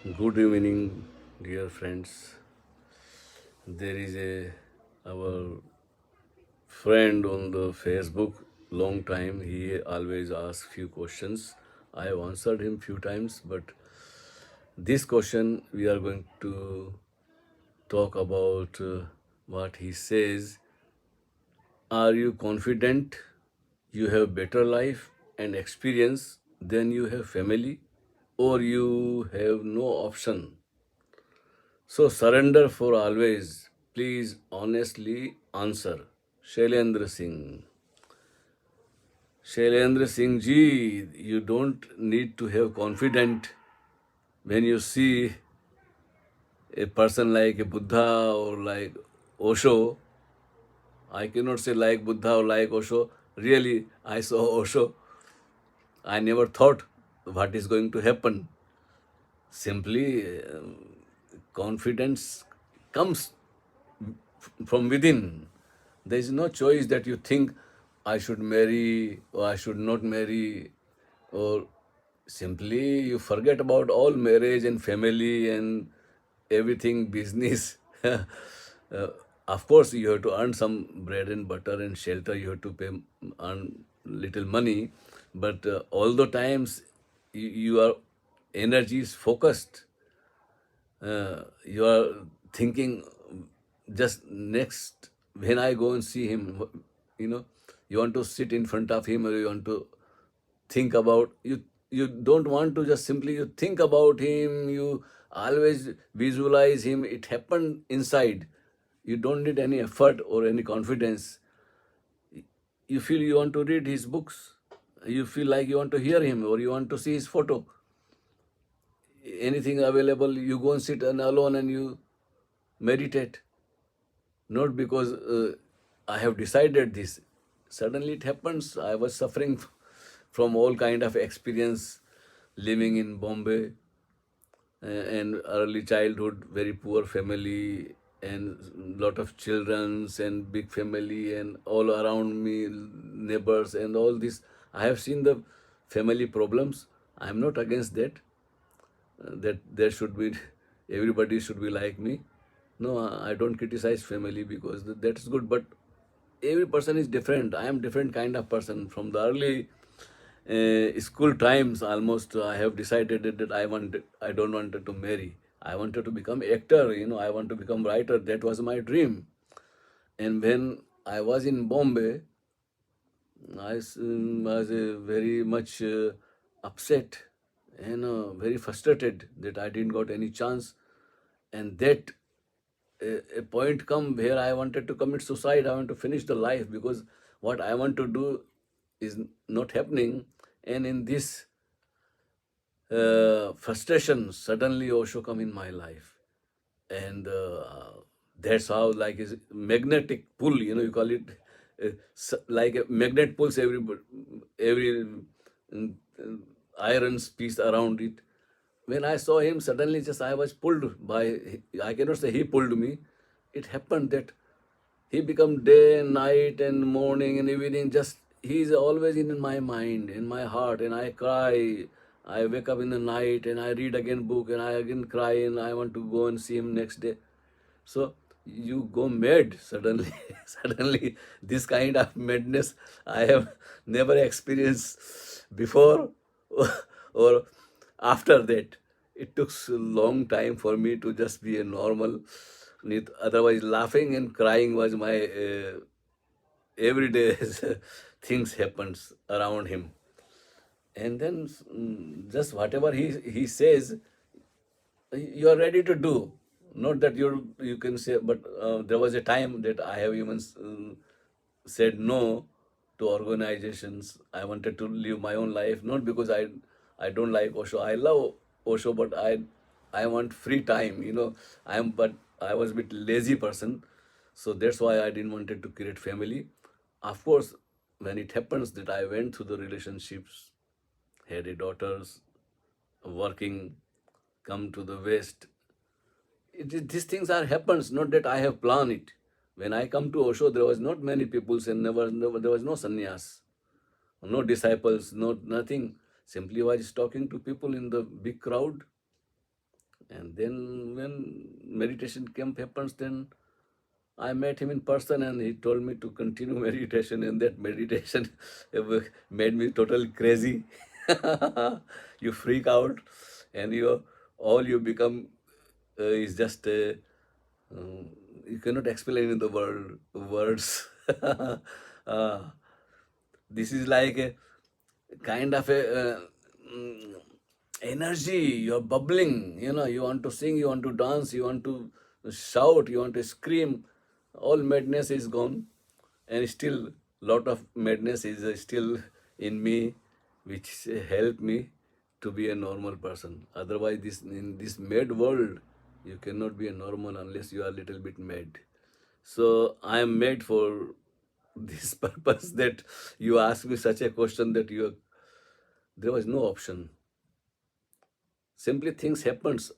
Good evening, dear friends. There is our friend on the Facebook. Long time. He always asks few questions. I have answered him few times, but this question we are going to talk about what he says. Are you confident you have better life and experience than you have family, or you have no option? So surrender for always. Please honestly answer. Shailendra Sing. Shailendra Singh ji, you don't need to have confidence when you see a person like a Buddha or like Osho. I cannot say like Buddha or like Osho. Really, I saw Osho. I never thought what is going to happen. Simply, confidence comes from within. There is no choice that you think I should marry or I should not marry, or simply you forget about all marriage and family and everything business. Of course, you have to earn some bread and butter and shelter. You have to pay earn little money, but all the times your energy is focused. You are thinking just next when I go and see him, you know, you want to sit in front of him or you want to think about you. You don't want to just simply you think about him. You always visualize him. It happened inside. You don't need any effort or any confidence. You feel you want to read his books. You feel like you want to hear him or you want to see his photo. Anything available, you go and sit and alone and you meditate. Not because I have decided this. Suddenly it happens. I was suffering from all kind of experience living in Bombay and early childhood, very poor family and lot of childrens and big family and all around me, neighbors and all this. I have seen the family problems. I am not against that. That there should be everybody should be like me. No, I don't criticize family because that's good, but every person is different. I am different kind of person from the early school times. Almost I have decided that I don't want to marry. I wanted to become actor, I want to become writer. That was my dream. And when I was in Bombay, was very much upset and very frustrated that I didn't got any chance. And that a point come where I wanted to commit suicide. I want to finish the life because what I want to do is not happening. And in this frustration, suddenly Osho come in my life, and that's how like is magnetic pull. You call it like a magnet pulls every iron piece around it. When I saw him, suddenly just I was pulled by. I cannot say he pulled me. It happened that he become day and night and morning and evening. Just he is always in my mind, in my heart, and I cry. I wake up in the night and I read again book and I again cry and I want to go and see him next day. So you go mad suddenly. Suddenly, this kind of madness I have never experienced before or after that. It took a long time for me to just be a normal. Otherwise, laughing and crying was my everyday things happens around him. And then just whatever he says, you are ready to do. Not that you can say, but there was a time that I have even said no to organizations. I wanted to live my own life, not because I don't like Osho. I love Osho, but I want free time. But I was a bit lazy person, so that's why I didn't wanted to create family. Of course, when it happens that I went through the relationships, had a daughters, working, come to the West. These things are happens, not that I have planned it. When I come to Osho, there was not many people and never there was no sannyas, no disciples, no nothing. Simply I was talking to people in the big crowd, And then when meditation camp happens, then I met him in person and he told me to continue meditation, and that meditation made me totally crazy. You freak out, and all you become is just you cannot explain in the words. uh, this is like a kind of a mm, energy. You're bubbling, you want to sing, you want to dance, you want to shout, you want to scream. All madness is gone, and still lot of madness is still in me, which help me to be a normal person. Otherwise, in this mad world, you cannot be a normal unless you are a little bit mad. So I am made for this purpose, that you ask me such a question, that there was no option. Simply things happens.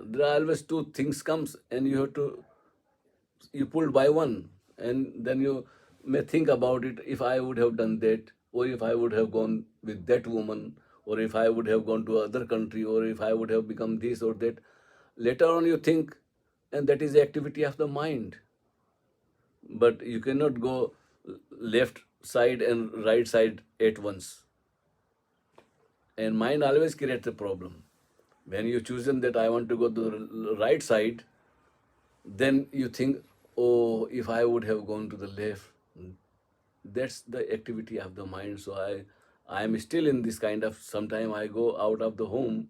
There are always two things comes, and you pulled by one, and then you may think about it. If I would have done that, or if I would have gone with that woman, or if I would have gone to other country, or if I would have become this or that. Later on you think, and that is the activity of the mind. But you cannot go left side and right side at once. And mind always creates a problem. When you chosen that I want to go to the right side, then you think, oh, if I would have gone to the left. That's the activity of the mind. So I am still in this kind of, sometime I go out of the home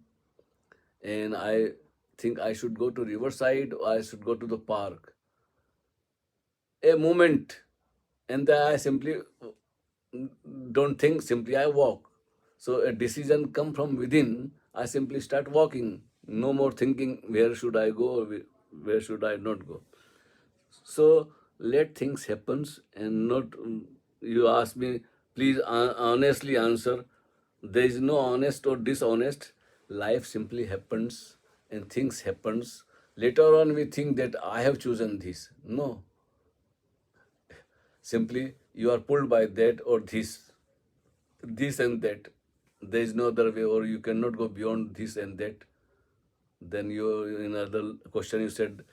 and I think I should go to riverside or I should go to the park. A moment, and then I simply don't think, simply I walk. So a decision come from within, I simply start walking. No more thinking where should I go or where should I not go. So let things happens, and not you ask me, please honestly answer. There is no honest or dishonest. Life simply happens and things happens. Later on we think that I have chosen this. No. Simply you are pulled by that or this and that. There is no other way, or you cannot go beyond this and that. Then you, in another question you said,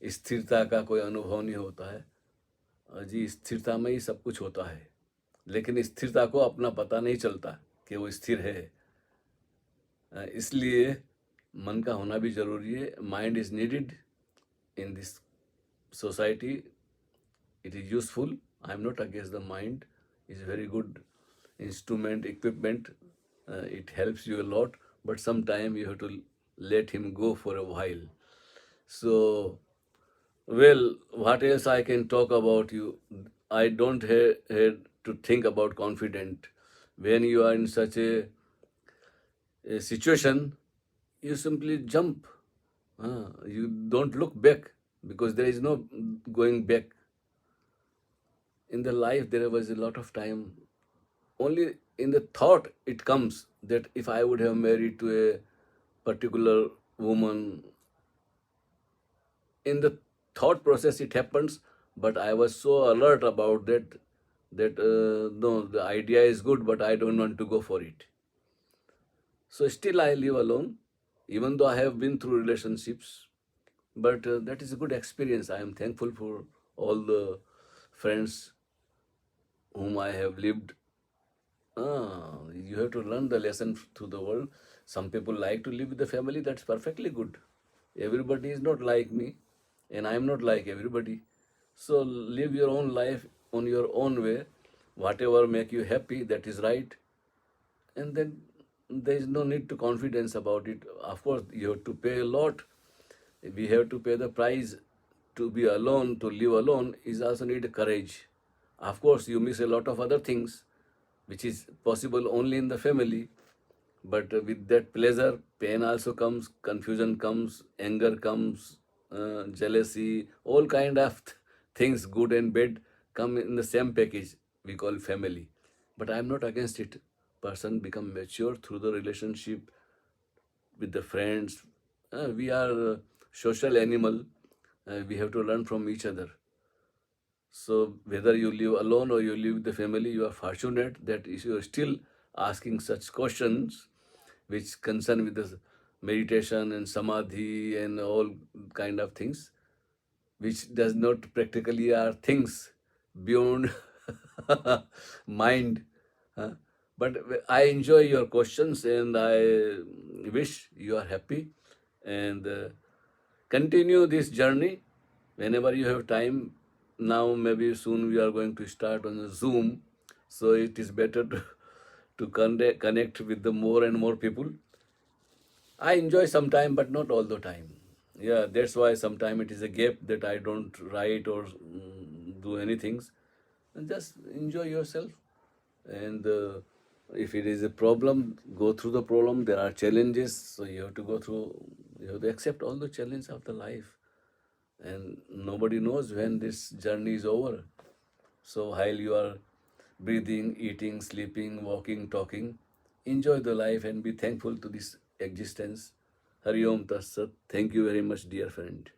स्थिरता का कोई अनुभव नहीं होता है। जी, स्थिरता में ही सब कुछ होता है, लेकिन स्थिरता को अपना पता नहीं चलता कि वो स्थिर है। इसलिए मन का होना भी जरूरी है। Mind is needed in this society. It is useful. I am not against the mind. It's a very good instrument, equipment. It helps you a lot, but sometime you have to let him go for a while. So, well, what else I can talk about you? I don't have to think about confident. When you are in such a situation, you simply jump. You don't look back, because there is no going back. In the life there was a lot of time, only in the thought it comes that if I would have married to a particular woman. In the thought process it happens, but I was so alert about that no, the idea is good, but I don't want to go for it. So still I live alone, even though I have been through relationships. But that is a good experience. I am thankful for all the friends whom I have lived. You have to learn the lesson through the world. Some people like to live with the family, that's perfectly good. Everybody is not like me, and I am not like everybody. So live your own life on your own way. Whatever make you happy, that is right. And then there is no need to confidence about it. Of course, you have to pay a lot. We have to pay the price to be alone, to live alone is also need courage. Of course, you miss a lot of other things, which is possible only in the family. But with that pleasure, pain also comes, confusion comes, anger comes, jealousy, all kind of things, good and bad, come in the same package we call family. But I am not against it. Person become mature through the relationship with the friends. We are social animal. We have to learn from each other. So whether you live alone or you live with the family, you are fortunate that you are still asking such questions which concern with the meditation and samadhi and all kind of things, which does not practically are things beyond mind. huh? But I enjoy your questions and I wish you are happy and continue this journey whenever you have time. Now, maybe soon we are going to start on Zoom, so it is better to connect with the more and more people. I enjoy sometime, but not all the time. Yeah, that's why sometime it is a gap that I don't write or do anything. And just enjoy yourself. And if it is a problem, go through the problem. There are challenges, so you have to go through. You have to accept all the challenges of the life. And nobody knows when this journey is over. So while you are breathing, eating, sleeping, walking, talking, enjoy the life and be thankful to this existence. Hari Om Tat Sat. Thank you very much, dear friend.